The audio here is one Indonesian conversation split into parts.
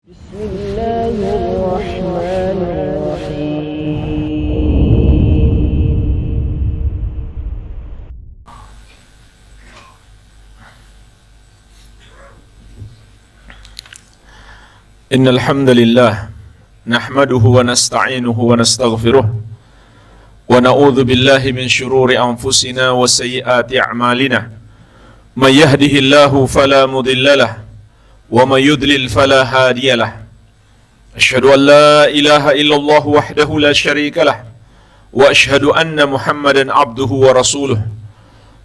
بسم الله الرحمن الرحيم إن الحمد لله نحمده ونستعينه ونستغفره ونعوذ بالله من شرور أنفسنا وسيئات أعمالنا من يهده الله فلا مضل له ومن يضلل فلا هادي له أشهد أن لا إله إلا الله وحده لا شريك له وأشهد أن محمدا عبده ورسوله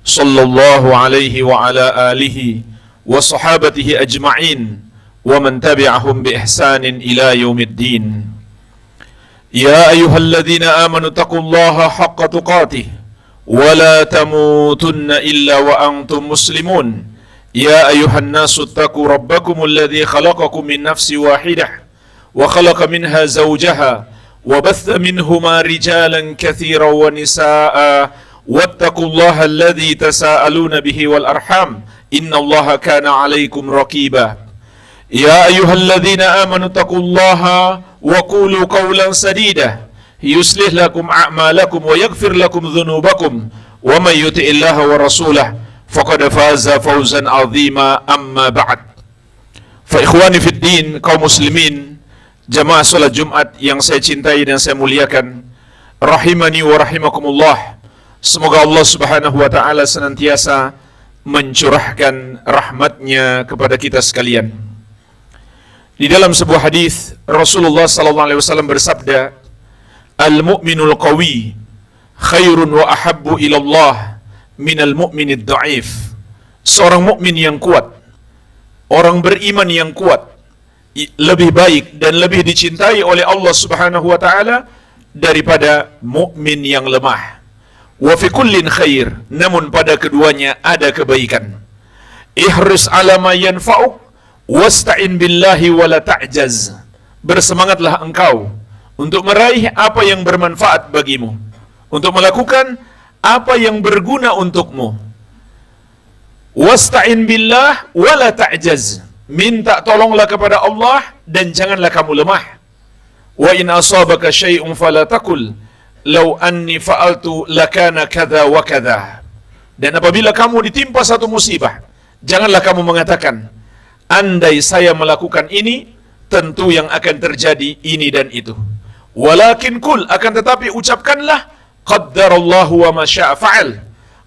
صلى الله عليه وعلى آله وصحابته أجمعين ومن تبعهم بإحسان إلى يوم الدين يا أيها الذين آمنوا اتقوا الله حق تقاته ولا تموتن إلا وأنتم مسلمون يا أيها الناس اتقوا ربكم الذي خلقكم من نفس واحدة وخلق منها زوجها وبث منهما رجالا كثيرا ونساء واتقوا الله الذي تساءلون به والأرحام إن الله كان عليكم رقيبا يا أيها الذين آمنوا اتقوا الله وقولوا قولا سديدا يصلح لكم أعمالكم ويغفر لكم ذنوبكم ومن يطع الله ورسوله فقد فاز فوزا عظيما أما بعد فإخواني في الدين kaum muslimin jamaah salat Jumat yang saya cintai dan saya muliakan rahimani wa rahimakumullah, semoga Allah Subhanahu wa taala senantiasa mencurahkan rahmatnya kepada kita sekalian. Di dalam sebuah hadis Rasulullah sallallahu alaihi wasallam bersabda, "Al-mu'minul qawi khairun wa ahabbu ila Allah minal mu'minid dha'if." Seorang mukmin yang kuat, orang beriman yang kuat, lebih baik dan lebih dicintai oleh Allah Subhanahu wa taala daripada mukmin yang lemah. Wa fi kullin khair, namun pada keduanya ada kebaikan. Ihris ala ma yanfa'uk wasta'in billahi wala ta'jaz. Bersemangatlah engkau untuk meraih apa yang bermanfaat bagimu, untuk melakukan apa yang berguna untukmu. Wasta'in billah wala ta'jaz. Minta tolonglah kepada Allah dan janganlah kamu lemah. Wa in asabaka syai'un fala taqul law anni fa'altu lakana kadza wa kadza. Dan apabila kamu ditimpa satu musibah, janganlah kamu mengatakan, andai saya melakukan ini, tentu yang akan terjadi ini dan itu. Walakin kul, akan tetapi ucapkanlah, qaddarallahu wa ma syaa fa'al.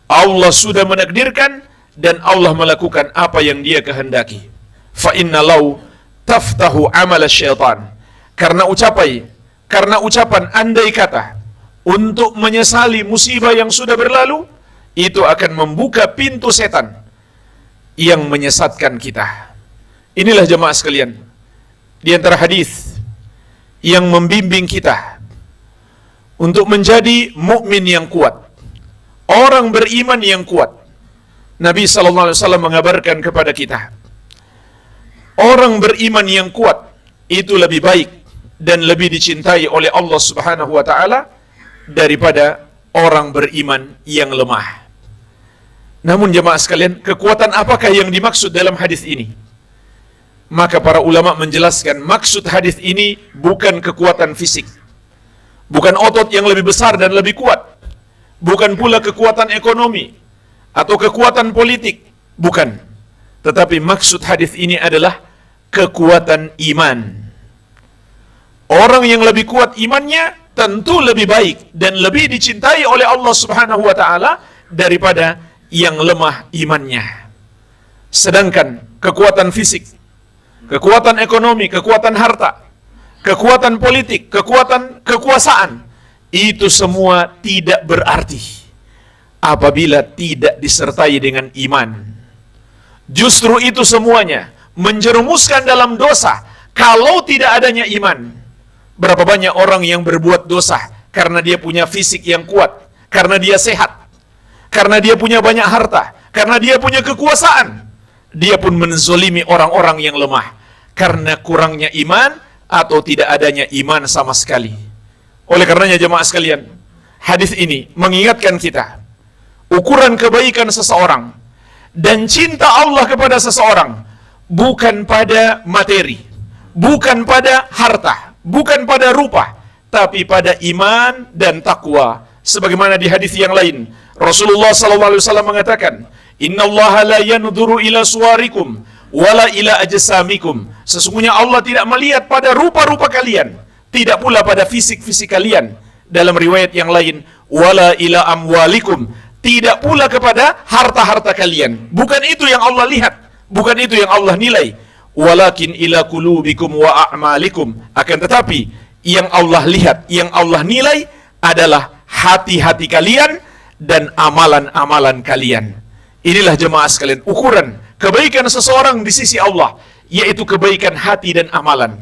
Allah sudah menakdirkan dan Allah melakukan apa yang Dia kehendaki. Fa inna law taftahu amal syaitan. Karena ucapan andai kata untuk menyesali musibah yang sudah berlalu, itu akan membuka pintu setan yang menyesatkan kita. Inilah jemaah sekalian, di antara hadis yang membimbing kita untuk menjadi mukmin yang kuat, orang beriman yang kuat. Nabi sallallahu alaihi wasallam mengabarkan kepada kita, orang beriman yang kuat itu lebih baik dan lebih dicintai oleh Allah Subhanahu wa taala daripada orang beriman yang lemah. Namun jemaah sekalian, kekuatan apakah yang dimaksud dalam hadis ini? Maka para ulama menjelaskan, maksud hadis ini bukan kekuatan fisik, bukan otot yang lebih besar dan lebih kuat, bukan pula kekuatan ekonomi atau kekuatan politik, bukan. Tetapi maksud hadis ini adalah kekuatan iman. Orang yang lebih kuat imannya tentu lebih baik dan lebih dicintai oleh Allah Subhanahu wa taala daripada yang lemah imannya. Sedangkan kekuatan fisik, kekuatan ekonomi, kekuatan harta, kekuatan politik, kekuatan kekuasaan, itu semua tidak berarti apabila tidak disertai dengan iman. Justru itu semuanya menjerumuskan dalam dosa kalau tidak adanya iman. Berapa banyak orang yang berbuat dosa karena dia punya fisik yang kuat, karena dia sehat, karena dia punya banyak harta, karena dia punya kekuasaan. Dia pun menzolimi orang-orang yang lemah karena kurangnya iman atau tidak adanya iman sama sekali. Oleh karenanya jemaah sekalian, hadis ini mengingatkan kita ukuran kebaikan seseorang dan cinta Allah kepada seseorang bukan pada materi, bukan pada harta, bukan pada rupa, tapi pada iman dan takwa. Sebagaimana di hadis yang lain, Rasulullah SAW mengatakan, Innallaha la yanzuru ila suwarikum wala ila ajsamikum. Sesungguhnya Allah tidak melihat pada rupa-rupa kalian, tidak pula pada fisik-fisik kalian. Dalam riwayat yang lain, wala ila amwalikum, tidak pula kepada harta-harta kalian. Bukan itu yang Allah lihat, bukan itu yang Allah nilai. Walakin ila qulubikum wa a'malikum. Akan tetapi yang Allah lihat, yang Allah nilai adalah hati-hati kalian dan amalan-amalan kalian. Inilah jemaah sekalian ukuran kebaikan seseorang di sisi Allah, yaitu kebaikan hati dan amalan.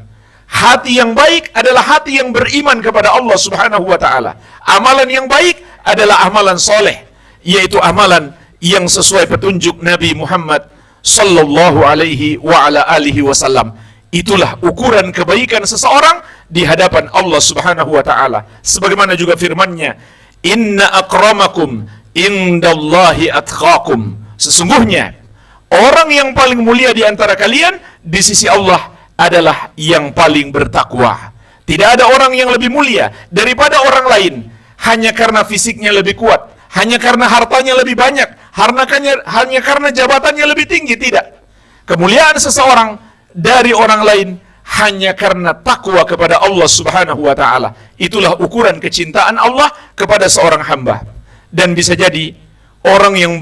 Hati yang baik adalah hati yang beriman kepada Allah Subhanahu wa taala. Amalan yang baik adalah amalan soleh, yaitu amalan yang sesuai petunjuk Nabi Muhammad sallallahu alaihi wa ala alihi wasallam. Itulah ukuran kebaikan seseorang di hadapan Allah Subhanahu wa taala. Sebagaimana juga firman-Nya, "Inna akramakum indallahi atqakum." Sesungguhnya orang yang paling mulia di antara kalian di sisi Allah adalah yang paling bertakwa. Tidak ada orang yang lebih mulia daripada orang lain hanya karena fisiknya lebih kuat, hanya karena hartanya lebih banyak, hanya karena jabatannya lebih tinggi. Tidak. Kemuliaan seseorang dari orang lain hanya karena takwa kepada Allah Subhanahu wa taala. Itulah ukuran kecintaan Allah kepada seorang hamba. Dan bisa jadi orang yang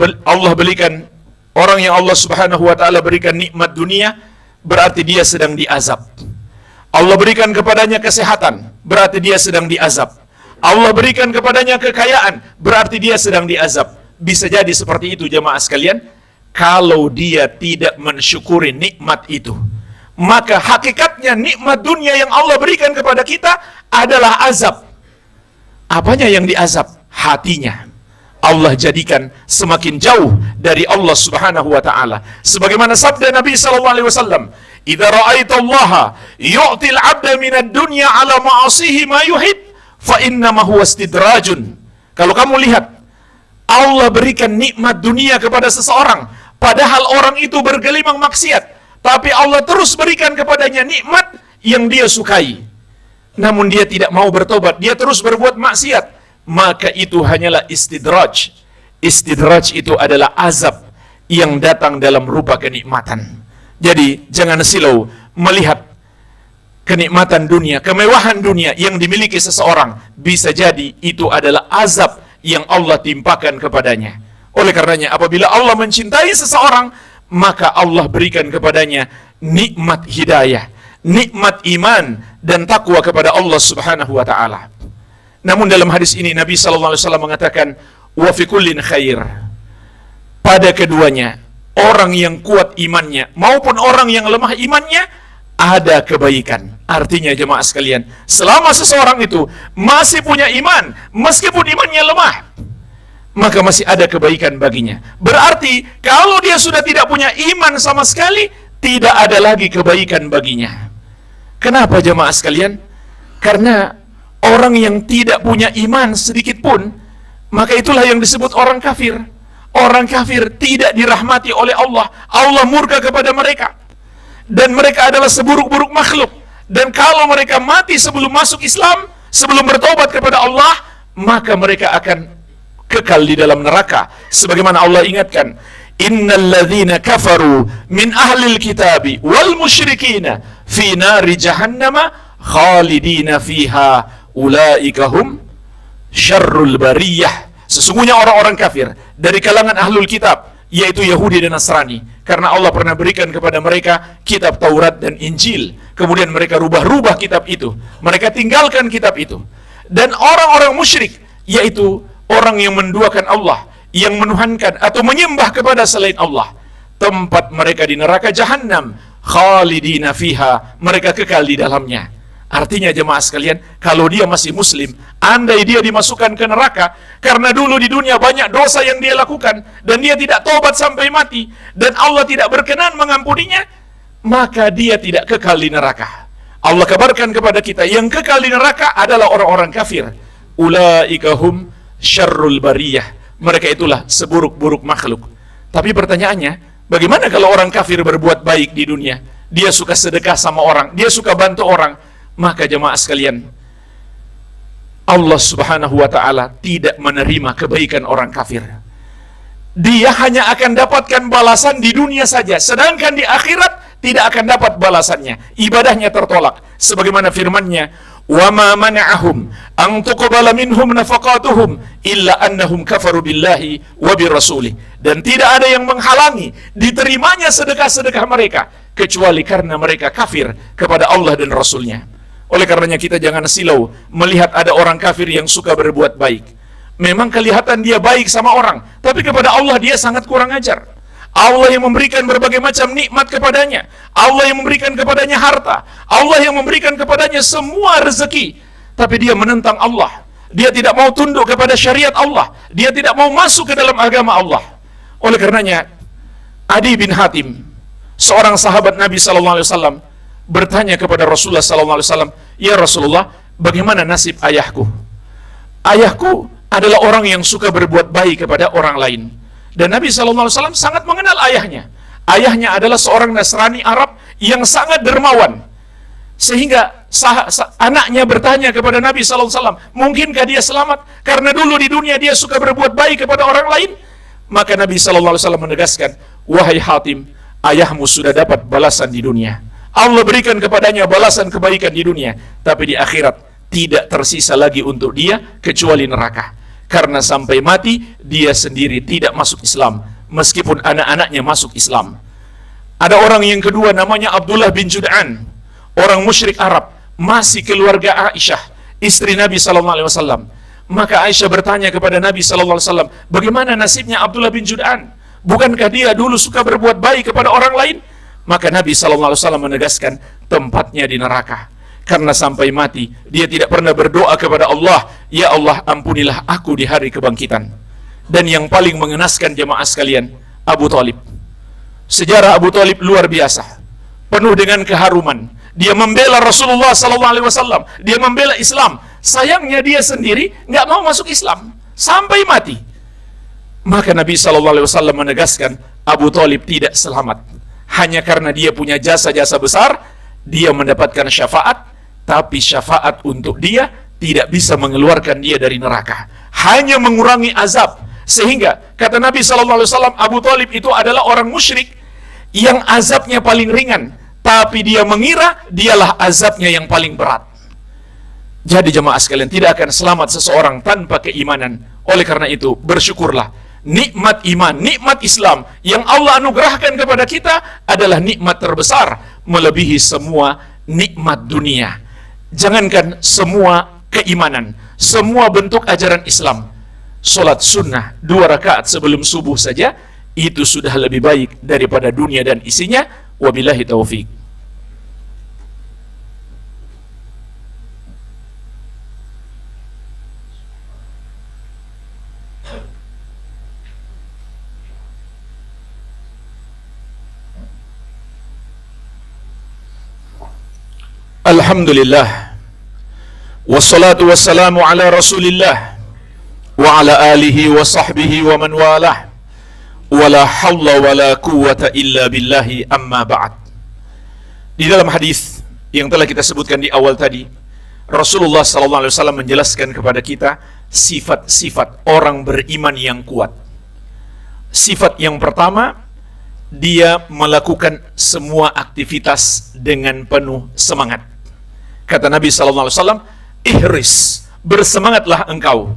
Allah Subhanahu wa taala berikan nikmat dunia, berarti dia sedang diazab. Allah berikan kepadanya kesehatan, berarti dia sedang diazab. Allah berikan kepadanya kekayaan, berarti dia sedang diazab. Bisa jadi seperti itu jemaah sekalian, kalau dia tidak mensyukuri nikmat itu. Maka hakikatnya nikmat dunia yang Allah berikan kepada kita adalah azab. Apanya yang diazab? Hatinya. Allah jadikan semakin jauh dari Allah Subhanahu wa taala. Sebagaimana sabda Nabi sallallahu alaihi wasallam, "Idza ra'aitallaha yu'til 'abda minad dunya 'ala ma'asihi ma yuhib, fa inna ma huwa istidrajun." Kalau kamu lihat Allah berikan nikmat dunia kepada seseorang, padahal orang itu bergelimang maksiat, tapi Allah terus berikan kepadanya nikmat yang dia sukai. Namun dia tidak mau bertobat, dia terus berbuat maksiat. Maka itu hanyalah istidraj. Istidraj itu adalah azab yang datang dalam rupa kenikmatan. Jadi jangan silau melihat kenikmatan dunia, kemewahan dunia yang dimiliki seseorang. Bisa jadi itu adalah azab yang Allah timpakan kepadanya. Oleh karenanya apabila Allah mencintai seseorang, maka Allah berikan kepadanya nikmat hidayah, nikmat iman dan takwa kepada Allah Subhanahu wa taala. Namun dalam hadis ini Nabi SAW mengatakan, wa fi kullin khair. Pada keduanya, orang yang kuat imannya maupun orang yang lemah imannya, ada kebaikan. Artinya jemaah sekalian, selama seseorang itu masih punya iman, meskipun imannya lemah, maka masih ada kebaikan baginya. Berarti kalau dia sudah tidak punya iman sama sekali, tidak ada lagi kebaikan baginya. Kenapa jemaah sekalian? Karena orang yang tidak punya iman sedikit pun, maka itulah yang disebut orang kafir. Orang kafir tidak dirahmati oleh Allah. Allah murka kepada mereka. Dan mereka adalah seburuk-buruk makhluk. Dan kalau mereka mati sebelum masuk Islam, sebelum bertobat kepada Allah, maka mereka akan kekal di dalam neraka. Sebagaimana Allah ingatkan, Innal ladzina kafaru min ahlil kitabi wal musyrikina fi nari jahannama khalidina fiha ulaika hum syarrul bariyah. Sesungguhnya orang-orang kafir dari kalangan ahlul kitab, yaitu Yahudi dan Nasrani, karena Allah pernah berikan kepada mereka kitab Taurat dan Injil, kemudian mereka rubah-rubah kitab itu, mereka tinggalkan kitab itu. Dan orang-orang musyrik, yaitu orang yang menduakan Allah, yang menuhankan atau menyembah kepada selain Allah, tempat mereka di neraka jahanam, khalidina fiha, mereka kekal di dalamnya. Artinya jemaah sekalian, kalau dia masih muslim, andai dia dimasukkan ke neraka karena dulu di dunia banyak dosa yang dia lakukan dan dia tidak tobat sampai mati dan Allah tidak berkenan mengampuninya, maka dia tidak kekal di neraka. Allah kabarkan kepada kita, yang kekal di neraka adalah orang-orang kafir. Ulaika hum syarrul bariyah. Mereka itulah seburuk-buruk makhluk. Tapi pertanyaannya, bagaimana kalau orang kafir berbuat baik di dunia? dia suka sedekah sama orang, dia suka bantu orang, maka jemaah sekalian, Allah Subhanahu wa ta'ala tidak menerima kebaikan orang kafir. Dia hanya akan dapatkan balasan di dunia saja, sedangkan di akhirat tidak akan dapat balasannya. Ibadahnya tertolak. Sebagaimana firman-Nya, "Wa ma mana'ahum an tuqbala minhum nafaqatuhum illa annahum kafaru billahi wa birasulih." Dan tidak ada yang menghalangi diterimanya sedekah-sedekah mereka kecuali karena mereka kafir kepada Allah dan Rasulnya. Oleh karenanya kita jangan silau melihat ada orang kafir yang suka berbuat baik. Memang kelihatan dia baik sama orang, tapi kepada Allah dia sangat kurang ajar. Allah yang memberikan berbagai macam nikmat kepadanya, Allah yang memberikan kepadanya harta, Allah yang memberikan kepadanya semua rezeki, tapi dia menentang Allah. Dia tidak mau tunduk kepada syariat Allah, dia tidak mau masuk ke dalam agama Allah. Oleh karenanya Adi bin Hatim, seorang sahabat Nabi SAW, bertanya kepada Rasulullah SAW, "Ya Rasulullah, bagaimana nasib ayahku?" Ayahku adalah orang yang suka berbuat baik kepada orang lain. Dan Nabi SAW sangat mengenal ayahnya. Ayahnya adalah seorang Nasrani Arab yang sangat dermawan. Sehingga anaknya bertanya kepada Nabi SAW, mungkinkah dia selamat? Karena dulu di dunia dia suka berbuat baik kepada orang lain. Maka Nabi SAW menegaskan, "Wahai Hatim, ayahmu sudah dapat balasan di dunia. Allah berikan kepadanya balasan kebaikan di dunia, tapi di akhirat tidak tersisa lagi untuk dia kecuali neraka. Karena sampai mati dia sendiri tidak masuk Islam, meskipun anak-anaknya masuk Islam." Ada orang yang kedua namanya Abdullah bin Jud'an, orang musyrik Arab, masih keluarga Aisyah, istri Nabi SAW. Maka Aisyah bertanya kepada Nabi SAW, "Bagaimana nasibnya Abdullah bin Jud'an? Bukankah dia dulu suka berbuat baik kepada orang lain?" Maka Nabi SAW menegaskan, tempatnya di neraka. Karena sampai mati dia tidak pernah berdoa kepada Allah, "Ya Allah, ampunilah aku di hari kebangkitan." Dan yang paling mengenaskan jemaah sekalian, Abu Thalib. Sejarah Abu Thalib luar biasa, penuh dengan keharuman. Dia membela Rasulullah SAW, dia membela Islam. Sayangnya dia sendiri nggak mau masuk Islam sampai mati. Maka Nabi SAW menegaskan, Abu Thalib tidak selamat. Hanya karena dia punya jasa-jasa besar, dia mendapatkan syafaat, tapi syafaat untuk dia tidak bisa mengeluarkan dia dari neraka, hanya mengurangi azab. Sehingga kata Nabi SAW, Abu Thalib itu adalah orang musyrik yang azabnya paling ringan, tapi dia mengira dialah azabnya yang paling berat. Jadi jemaah sekalian, tidak akan selamat seseorang tanpa keimanan. Oleh karena itu bersyukurlah, nikmat iman, nikmat Islam yang Allah anugerahkan kepada kita adalah nikmat terbesar, melebihi semua nikmat dunia. Jangankan semua keimanan, semua bentuk ajaran Islam, sholat sunnah 2 rakaat sebelum subuh saja, itu sudah lebih baik daripada dunia dan isinya. Wabillahi taufik. Alhamdulillah, wassalatu wassalamu ala rasulillah wa ala alihi wa sahbihi wa man walah, wala hawla wala quwwata illa billahi, amma ba'd. Di dalam hadis yang telah kita sebutkan di awal tadi, Rasulullah SAW menjelaskan kepada kita sifat-sifat orang beriman yang kuat. Sifat yang pertama, dia melakukan semua aktivitas dengan penuh semangat. Kata Nabi SAW, ihris, bersemangatlah engkau.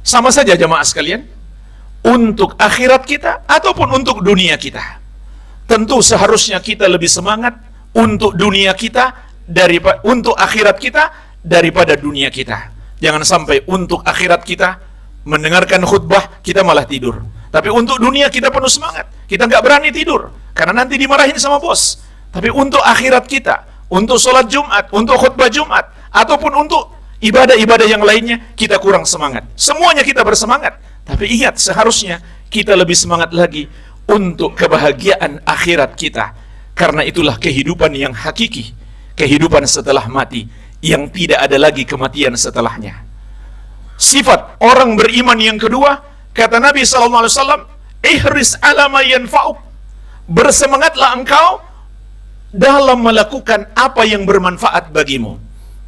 Sama saja jemaah sekalian, untuk akhirat kita ataupun untuk dunia kita. Tentu seharusnya kita lebih semangat untuk dunia kita daripada untuk akhirat kita daripada dunia kita. Jangan sampai untuk akhirat kita mendengarkan khutbah kita malah tidur, tapi untuk dunia kita penuh semangat, kita nggak berani tidur karena nanti dimarahin sama bos. Tapi untuk akhirat kita, untuk sholat Jumat, untuk khutbah Jumat, ataupun untuk ibadah-ibadah yang lainnya, kita kurang semangat. Semuanya kita bersemangat, tapi ingat, seharusnya kita lebih semangat lagi untuk kebahagiaan akhirat kita. Karena itulah kehidupan yang hakiki, kehidupan setelah mati, yang tidak ada lagi kematian setelahnya. Sifat orang beriman yang kedua, kata Nabi SAW, ihris ala ma yanfa'uk, bersemangatlah engkau dalam melakukan apa yang bermanfaat bagimu.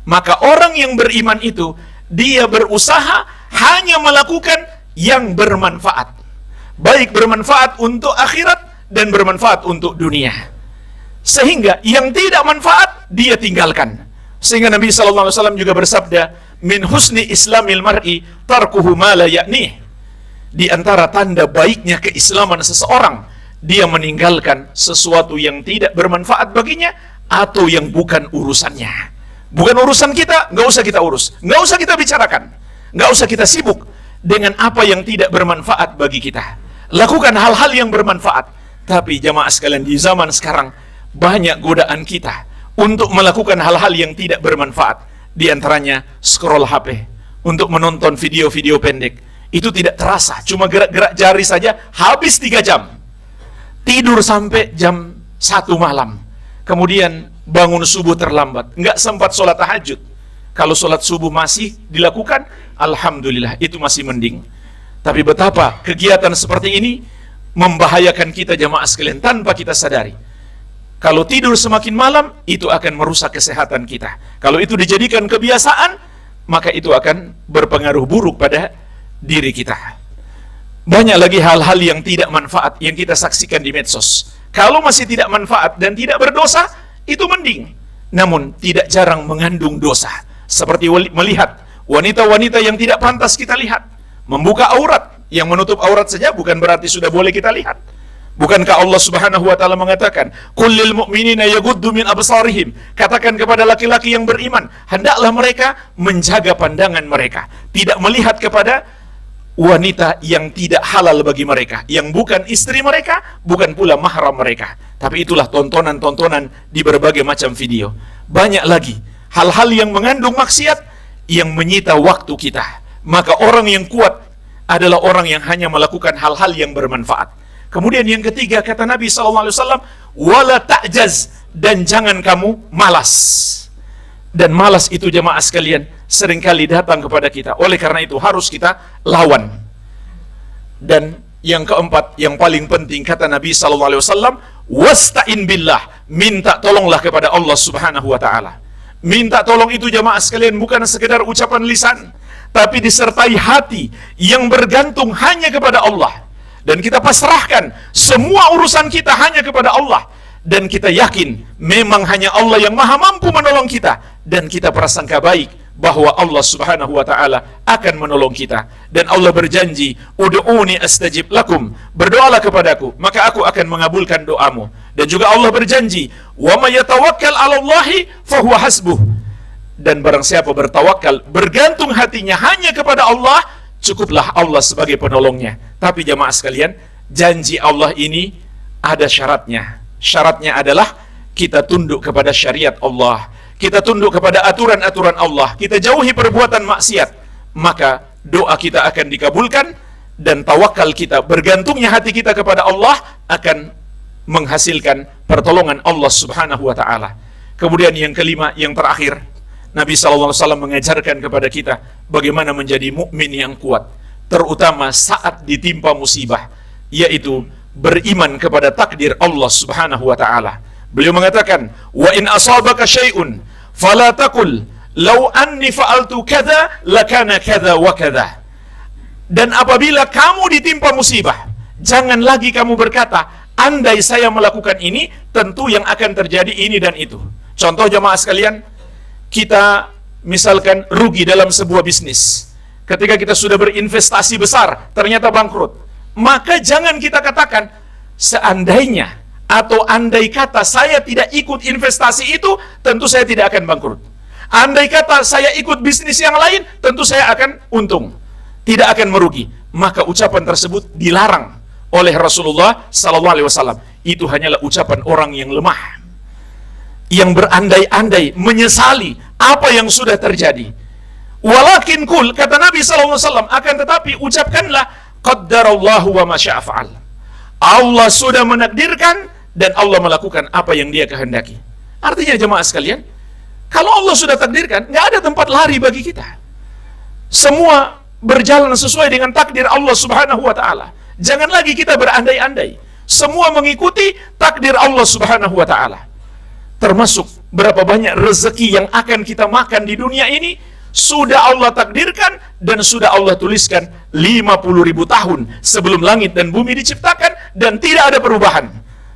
Maka orang yang beriman itu, dia berusaha hanya melakukan yang bermanfaat. Baik bermanfaat untuk akhirat dan bermanfaat untuk dunia. Sehingga yang tidak manfaat, dia tinggalkan. Sehingga Nabi SAW juga bersabda, min husni islamil mar'i tarkuhu ma la ya'nih. Di antara tanda baiknya keislaman seseorang, dia meninggalkan sesuatu yang tidak bermanfaat baginya atau yang bukan urusannya. Bukan urusan kita, nggak usah kita urus, nggak usah kita bicarakan, nggak usah kita sibuk dengan apa yang tidak bermanfaat bagi kita. Lakukan hal-hal yang bermanfaat. Tapi jamaah sekalian, di zaman sekarang banyak godaan kita untuk melakukan hal-hal yang tidak bermanfaat. Di antaranya scroll HP untuk menonton video-video pendek. Itu tidak terasa, cuma gerak-gerak jari saja habis 3 jam. Tidur sampai jam 1 malam. Kemudian bangun subuh terlambat, nggak sempat sholat tahajud. Kalau sholat subuh masih dilakukan, alhamdulillah, itu masih mending. Tapi betapa kegiatan seperti ini membahayakan kita jamaah sekalian tanpa kita sadari. Kalau tidur semakin malam, itu akan merusak kesehatan kita. Kalau itu dijadikan kebiasaan, maka itu akan berpengaruh buruk pada diri kita. Banyak lagi hal-hal yang tidak manfaat yang kita saksikan di medsos. Kalau masih tidak manfaat dan tidak berdosa, itu mending. Namun tidak jarang mengandung dosa. Seperti melihat wanita-wanita yang tidak pantas kita lihat. Membuka aurat, yang menutup aurat saja bukan berarti sudah boleh kita lihat. Bukankah Allah Subhanahu wa taala mengatakan, "Qul lil mu'minina yaghuddu min absarihim." Katakan kepada laki-laki yang beriman, hendaklah mereka menjaga pandangan mereka, tidak melihat kepada wanita yang tidak halal bagi mereka, yang bukan istri mereka, bukan pula mahram mereka. Tapi itulah tontonan-tontonan di berbagai macam video. Banyak lagi hal-hal yang mengandung maksiat yang menyita waktu kita. Maka orang yang kuat adalah orang yang hanya melakukan hal-hal yang bermanfaat. Kemudian yang ketiga, kata Nabi SAW, wala ta'jaz, dan jangan kamu malas. Dan malas itu jemaah sekalian seringkali datang kepada kita. Oleh karena itu harus kita lawan. Dan yang keempat, yang paling penting, kata Nabi SAW, wasta'in billah, minta tolonglah kepada Allah Subhanahu wa ta'ala. Minta tolong itu jemaah sekalian bukan sekedar ucapan lisan, tapi disertai hati yang bergantung hanya kepada Allah. Dan kita pasrahkan semua urusan kita hanya kepada Allah. Dan kita yakin memang hanya Allah yang maha mampu menolong kita. Dan kita prasangka baik bahwa Allah Subhanahu wa ta'ala akan menolong kita. Dan Allah berjanji, ud'uni astajib lakum, berdoalah kepadaku maka aku akan mengabulkan doamu. Dan juga Allah berjanji, wa may yatawakkal 'alallahi fahuwa hasbuh. Dan barang siapa bertawakal, bergantung hatinya hanya kepada Allah, cukuplah Allah sebagai penolongnya. Tapi jamaah sekalian, janji Allah ini ada syaratnya. Syaratnya adalah kita tunduk kepada syariat Allah, kita tunduk kepada aturan-aturan Allah, kita jauhi perbuatan maksiat. Maka doa kita akan dikabulkan, dan tawakal kita, bergantungnya hati kita kepada Allah, akan menghasilkan pertolongan Allah Subhanahu wa ta'ala. Kemudian yang kelima, yang terakhir, Nabi SAW mengajarkan kepada kita bagaimana menjadi mukmin yang kuat, terutama saat ditimpa musibah, yaitu beriman kepada takdir Allah Subhanahu wa ta'ala. Beliau mengatakan, wa in asabaka syai'un fala taqul law anni fa'altu kadza lakana kadza wa kadza. Dan apabila kamu ditimpa musibah, jangan lagi kamu berkata, andai saya melakukan ini, tentu yang akan terjadi ini dan itu. Contoh jamaah sekalian, kita misalkan rugi dalam sebuah bisnis. Ketika kita sudah berinvestasi besar, ternyata bangkrut. Maka jangan kita katakan, seandainya atau andai kata saya tidak ikut investasi itu, tentu saya tidak akan bangkrut. Andai kata saya ikut bisnis yang lain, tentu saya akan untung, tidak akan merugi. Maka ucapan tersebut dilarang oleh Rasulullah SAW. Itu hanyalah ucapan orang yang lemah, yang berandai-andai, menyesali apa yang sudah terjadi. Walakin kul, kata Nabi SAW, akan tetapi ucapkanlah, qaddarallahu wa ma syaa fa'al. Allah sudah menakdirkan dan Allah melakukan apa yang Dia kehendaki. Artinya jemaah sekalian, kalau Allah sudah takdirkan, nggak ada tempat lari bagi kita. Semua berjalan sesuai dengan takdir Allah Subhanahu wa ta'ala. Jangan lagi kita berandai-andai. Semua mengikuti takdir Allah Subhanahu wa ta'ala. termasuk berapa banyak rezeki yang akan kita makan di dunia ini, sudah Allah takdirkan dan sudah Allah tuliskan 50.000 tahun sebelum langit dan bumi diciptakan, dan tidak ada perubahan.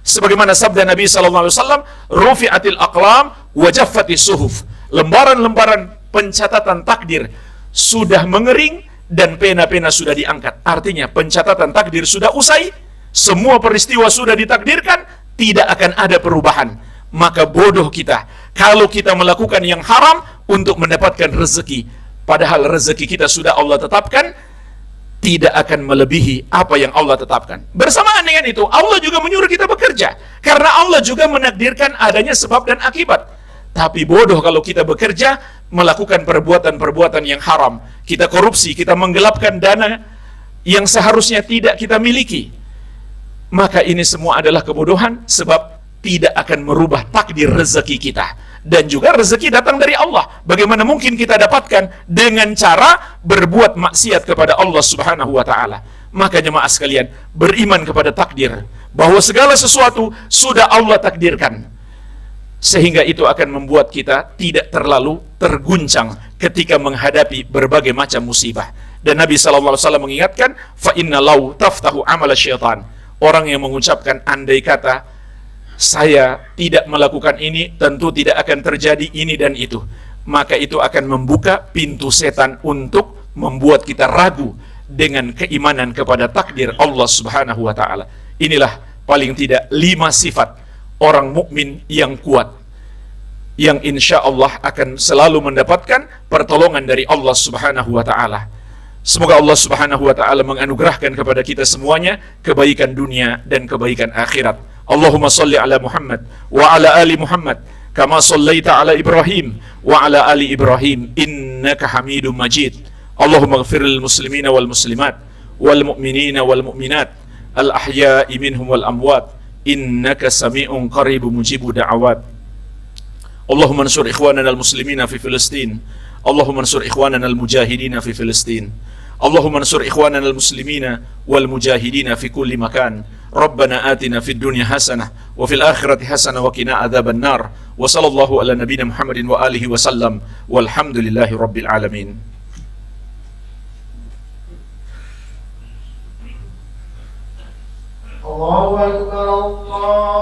Sebagaimana sabda Nabi SAW, rufi'atil aqlam wa jaffatis suhuf. Lembaran-lembaran pencatatan takdir sudah mengering dan pena-pena sudah diangkat. Artinya pencatatan takdir sudah usai, semua peristiwa sudah ditakdirkan, tidak akan ada perubahan. Maka bodoh kita kalau kita melakukan yang haram untuk mendapatkan rezeki, padahal rezeki kita sudah Allah tetapkan, tidak akan melebihi apa yang Allah tetapkan. Bersamaan dengan itu, Allah juga menyuruh kita bekerja, karena Allah juga menakdirkan adanya sebab dan akibat. Tapi bodoh kalau kita bekerja, melakukan perbuatan-perbuatan yang haram, kita korupsi, kita menggelapkan dana yang seharusnya tidak kita miliki. Maka ini semua adalah kebodohan, sebab tidak akan merubah takdir rezeki kita. Dan juga rezeki datang dari Allah. Bagaimana mungkin kita dapatkan dengan cara berbuat maksiat kepada Allah Subhanahu wa ta'ala? Maka jemaah sekalian, beriman kepada takdir, bahwa segala sesuatu sudah Allah takdirkan, sehingga itu akan membuat kita tidak terlalu terguncang ketika menghadapi berbagai macam musibah. Dan Nabi SAW mengingatkan, fa inna law taftahu amal syaitan. Orang yang mengucapkan andai kata saya tidak melakukan ini, tentu tidak akan terjadi ini dan itu, maka itu akan membuka pintu setan untuk membuat kita ragu dengan keimanan kepada takdir Allah Subhanahu wa ta'ala. Inilah paling tidak 5 sifat orang mukmin yang kuat, yang insya Allah akan selalu mendapatkan pertolongan dari Allah Subhanahu wa ta'ala. Semoga Allah Subhanahu wa ta'ala menganugerahkan kepada kita semuanya kebaikan dunia dan kebaikan akhirat. Allahumma salli ala Muhammad wa ala ali Muhammad kama sallaita ala Ibrahim wa ala ali Ibrahim innaka Hamidum Majid. Allahumma ighfiril muslimina wal muslimat wal mu'minina wal mu'minat al ahya'i minhum wal amwat innaka sami'un qaribun mujibu da'awat. Allahumma ansur ikhwanana al muslimina fi Filistin. Allahumma ansur ikhwanana al mujahidina fi Filistin. Allahumma ansur ikhwanana al muslimina wal mujahidina fi kulli makan. Rabbana atina fid dunya hasanah wa fil akhirati hasanah wa qina adzaban nar. Wa sallallahu ala nabiyyina Muhammadin wa alihi wa sallam. Walhamdulillahi rabbil alamin. Allahu akbar, Allah